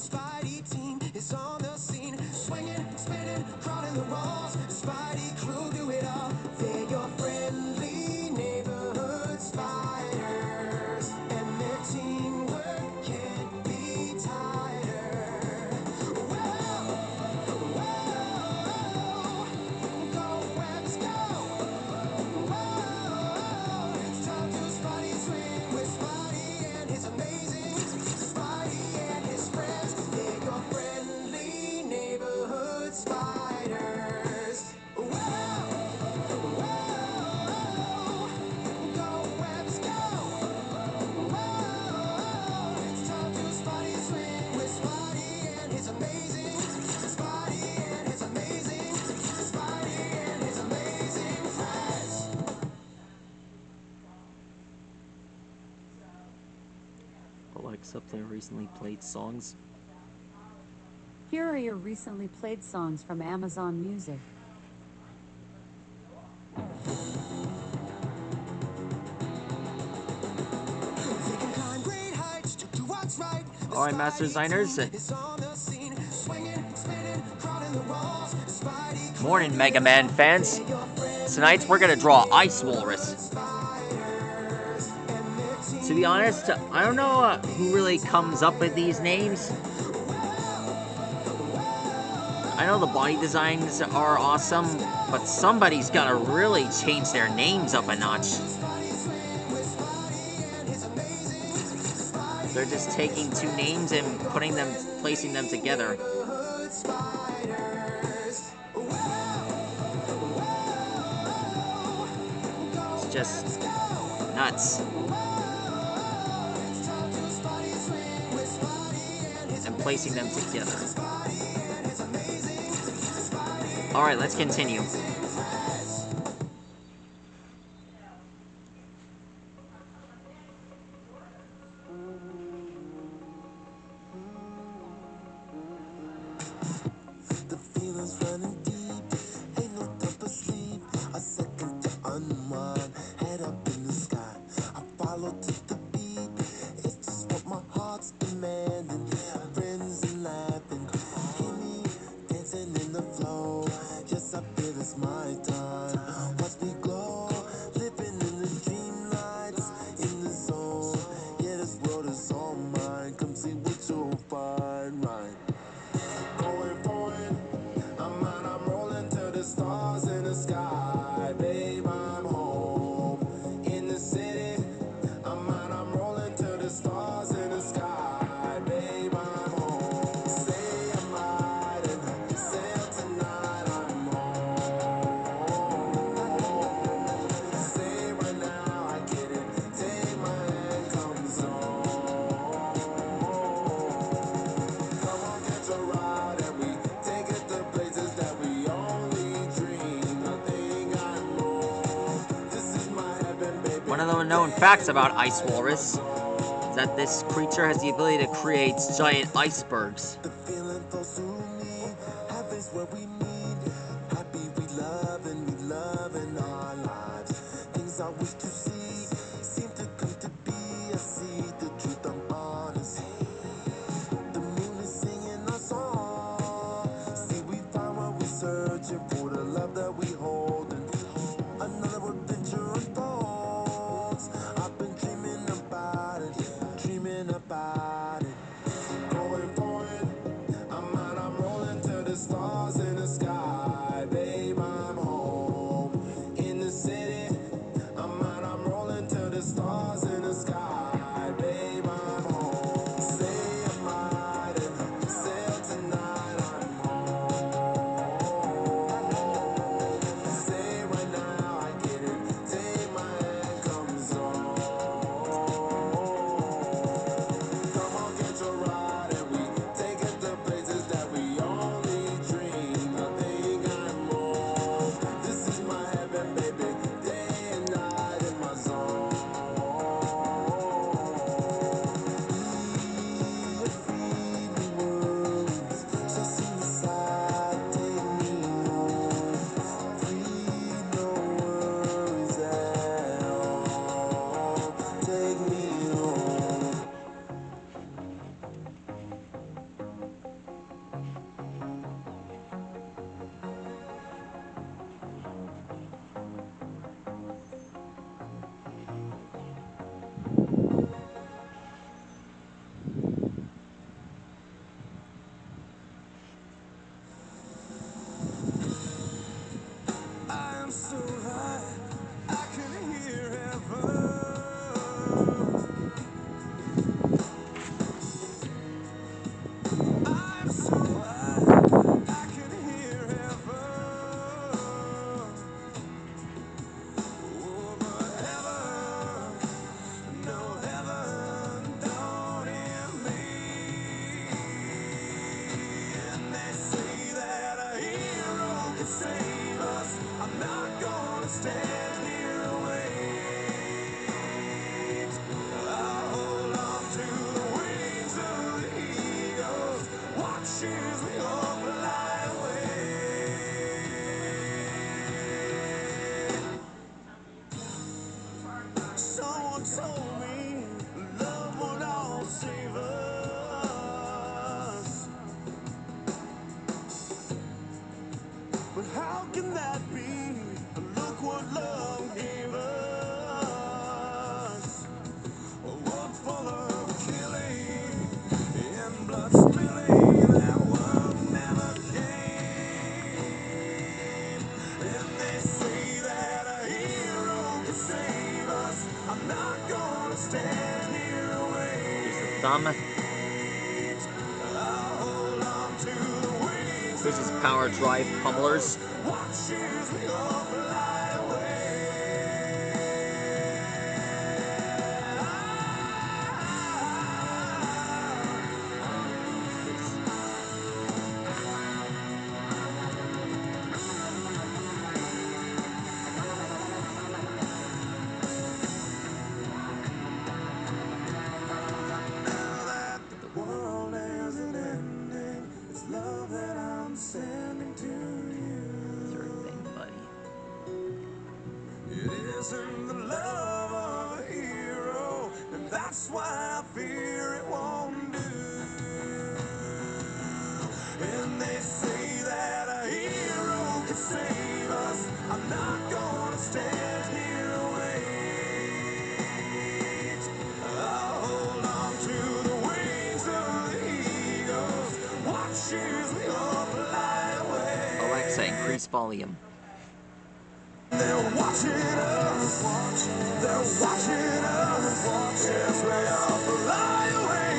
Spidey team is on the scene, swinging, spinning, crawling the walls. The Spidey crew do it all. They're your friendly neighborhood spiders, and their teamwork can't be tighter. Whoa, whoa, go webs go. Whoa, it's time to Spidey swing with Spidey and his amazing Spidey and his friends. They're your friendly neighborhood spiders. Whoa, whoa, go webs go. Whoa, it's time to Spidey swing with Spidey and his amazing Spidey and his amazing Spidey and his amazing friends. Alexa, play recently played songs. Here are your recently played songs from Amazon Music. They can climb great heights to do what's right. The All right, master Spidey designers. team is on the scene, swinging, spinning, crawling the walls. The Spidey crew Morning, do Mega it Man all. fans. They're your friendly Tonight we're gonna draw Ice Walrus. spiders, and their To be honest, I don't know who really comes up with these names. I know the body designs are awesome, but somebody's gotta really change their names up a notch. They're just taking two names and placing them together. It's just nuts. And placing them together. Alright, let's continue. The feeling's running deep, ain't no time for sleep. A second to unwind, head up in the sky. I follow to the beat, it's just what my heart's demanding. Friends and laughing, hear me dancing in the flow. Yes, I feel it's my time. Watch me glow, living in the dream lights, in the zone. Yeah, this world is all mine. Come see what you'll find, right? Going for it, I'm out, I'm rolling to the stars in the sky. Babe, I'm home in the city. I'm out, I'm rolling to the stars in the sky. Babe, I'm home. Say I'm riding, sail tonight, I'm home. Say right now, I get it. Take my hand, come zone. Come on, catch a ride, and we take it to places that we only dream. Nothing I know. This is my heaven, baby. One of the known facts about Ice Walrus is that this creature has the ability to create giant icebergs. The feeling flows through me. Heaven's where we meet. Happy we love in our lives. Things I wish to see seem to come to be. I see the truth, I'm honest. The moon is singing our song. See, we find what we're searching for, the love that we hold. And another adventure unfolds. I've been dreaming about it, dreaming about it. Going for it, I'm out, I'm rolling to the stars in the sky. Babe, I'm home in the city. I'm out, would love give us a world full of killing and blood spilling that world never came. And they say that a hero can save us. I'm not gonna stand here and wait. Here's the thumb. I'll hold on to the wings. This is power drive pummelers. Watch as we all fly away. The world has an ending. It's love that I'm sending to you. Third thing, buddy. It isn't the love of a hero, and that's why I fear it won't do. And they say that a hero can save us. I'm not gonna stand here and wait. I'll hold on to the wings of the eagles. Watch as we all fly away. Alexa, increase volume. They're watching us. They're watching us. As we all fly away.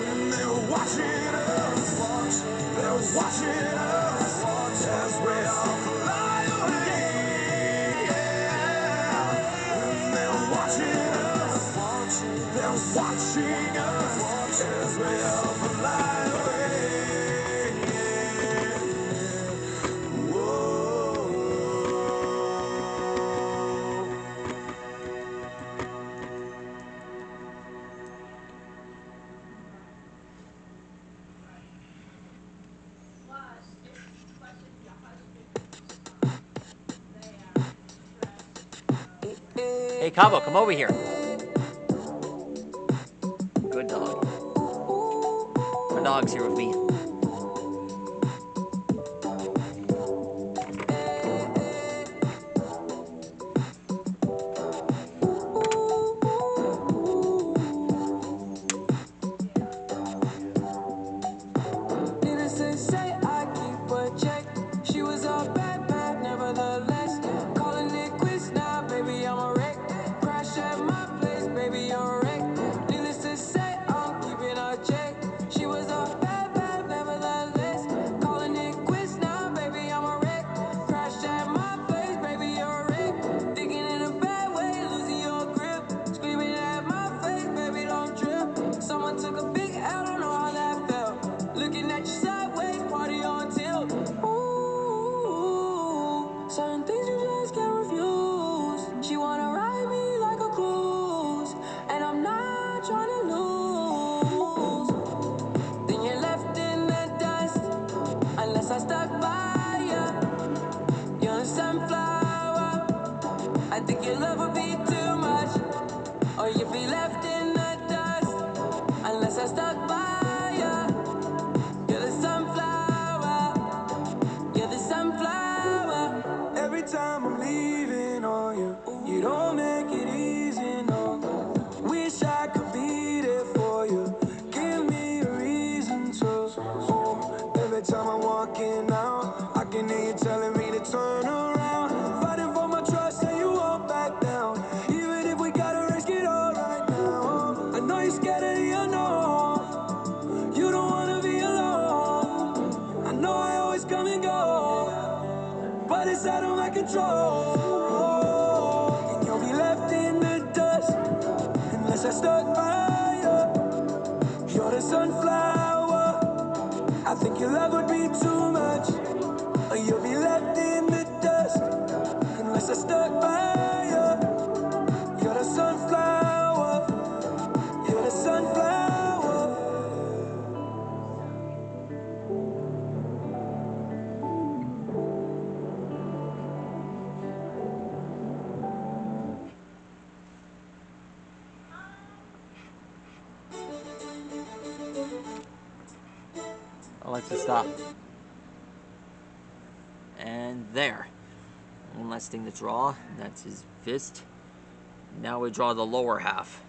And they're watching us. They're watching us. As we all fly away. Yeah. And they're watching us. They're watching us. As we all fly away. Hey, Cabo, come over here. Good dog. My dog's here with me. Innocent say I keep a check. She was a bad, bad, nevertheless. Calling it quits now, baby, I'm a wreck. Crash at my place, baby, you're a wreck. Needless to say, I'm keeping a check. She was a bad, bad, nevertheless. Calling it quits now, baby, I'm a wreck. Crash at my place, baby, you're a wreck. Thinking in a bad way, losing your grip. Screaming at my face, baby, don't trip. Someone took a big L, don't know how that felt. Looking at you sideways, party on tilt. Ooh, certain things you just can't refuse. She wanna ride me like a cruise, and I'm not trying to lose. Then you're left in the dust, unless I stuck by ya. You're a sunflower. I think your love would be too much, or you'd be left in the dust, unless I stuck by ya. You're the sunflower. You're the sunflower. Every time I'm leaving on you, you don't make it easy, no. Wish I could be there for you. Give me a reason to. Every time I'm walking out, I can hear you telling me to turn around. Fighting for my trust and you won't back down. Even if we gotta risk it all right now. I know you're scared of the unknown. You don't wanna be alone. I know I always come and go, but it's out of my control. And you'll be left in the dust unless I stuck by you. You're the sunflower. I think your love would be too much, or you'll be left in the dust unless I stuck by you. You're the sunflower. You're the sunflower. Alexa, stop. And there. One last thing to draw, and that's his fist. Now we draw the lower half.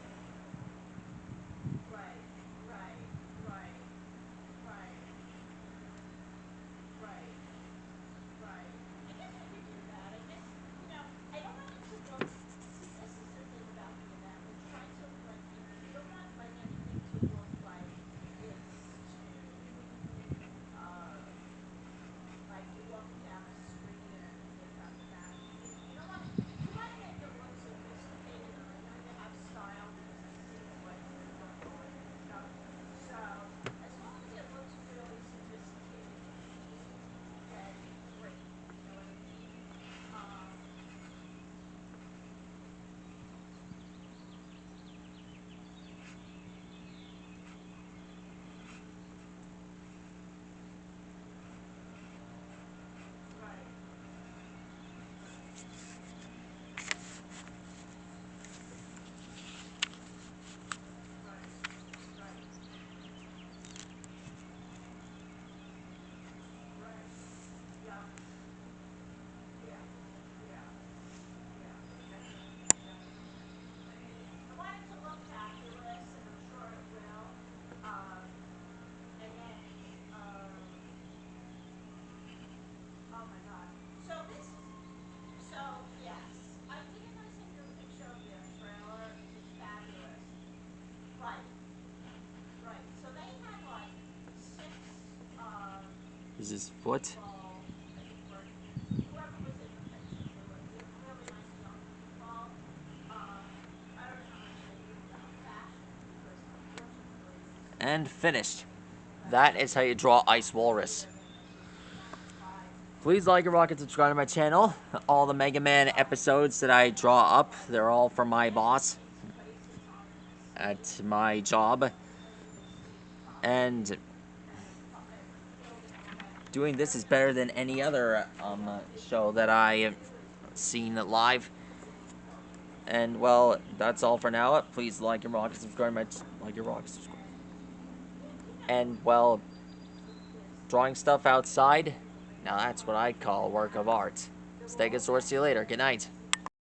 Is his foot? And finished. That is how you draw Ice Walrus. Please like and rock and subscribe to my channel. All the Mega Man episodes that I draw up, they're all from my boss at my job. And doing this is better than any other show that I have seen live. And well, that's all for now. Please like and rock and subscribe to my And well, drawing stuff outside, now that's what I call a work of art. Stegosaurus, see you later. Good night.